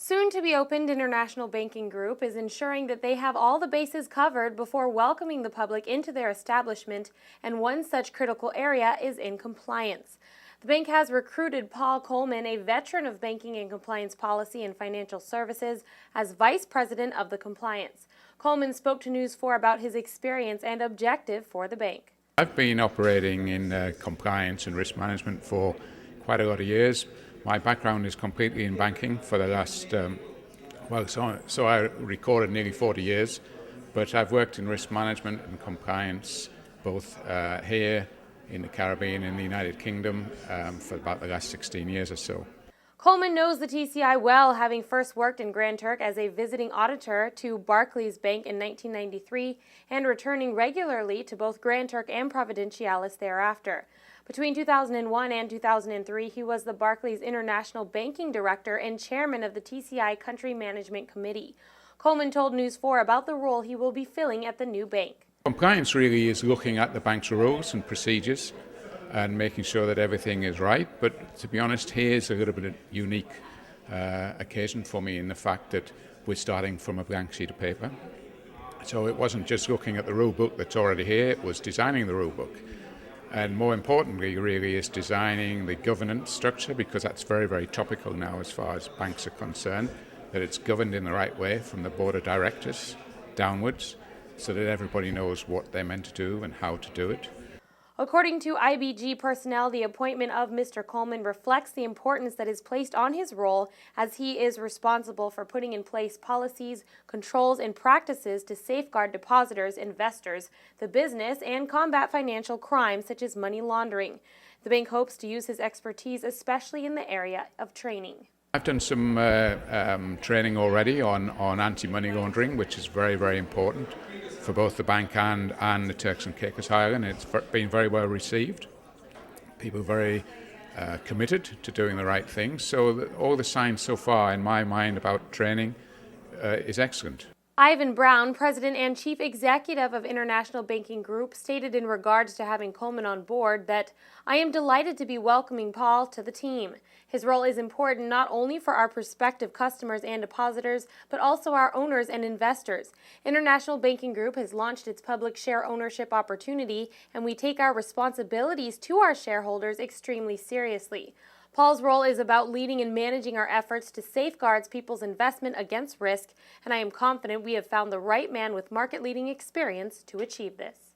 Soon to be opened International Banking Group is ensuring that they have all the bases covered before welcoming the public into their establishment, and one such critical area is in compliance. The bank has recruited Paul Coleman, a veteran of banking and compliance policy and financial services, as vice president of the compliance. Coleman spoke to News 4 about his experience and objective for the bank. I've been operating in compliance and risk management for quite a lot of years. My background is completely in banking for the last, so I recorded nearly 40 years, but I've worked in risk management and compliance both here in the Caribbean and the United Kingdom for about the last 16 years or so. Coleman knows the TCI well, having first worked in Grand Turk as a visiting auditor to Barclays Bank in 1993 and returning regularly to both Grand Turk and Providenciales thereafter. Between 2001 and 2003, he was the Barclays International Banking Director and Chairman of the TCI Country Management Committee. Coleman told News 4 about the role he will be filling at the new bank. Compliance really is looking at the bank's rules and procedures and making sure that everything is right. But to be honest, here's a little bit of a unique occasion for me in the fact that we're starting from a blank sheet of paper. So it wasn't just looking at the rule book that's already here, it was designing the rule book. And more importantly, really, is designing the governance structure, because that's very, very topical now as far as banks are concerned, that it's governed in the right way from the board of directors downwards, so that everybody knows what they're meant to do and how to do it. According to IBG personnel, the appointment of Mr. Coleman reflects the importance that is placed on his role, as he is responsible for putting in place policies, controls, and practices to safeguard depositors, investors, the business, and combat financial crimes such as money laundering. The bank hopes to use his expertise especially in the area of training. I've done some training already on anti-money laundering, which is very, very important for both the bank and the Turks and Caicos Island. It's been very well received. People are very committed to doing the right thing. So all the signs so far, in my mind, about training is excellent. Ivan Brown, President and Chief Executive of International Banking Group, stated in regards to having Coleman on board that, "I am delighted to be welcoming Paul to the team. His role is important not only for our prospective customers and depositors, but also our owners and investors. International Banking Group has launched its public share ownership opportunity, and we take our responsibilities to our shareholders extremely seriously. Paul's role is about leading and managing our efforts to safeguard people's investment against risk, and I am confident we have found the right man with market-leading experience to achieve this."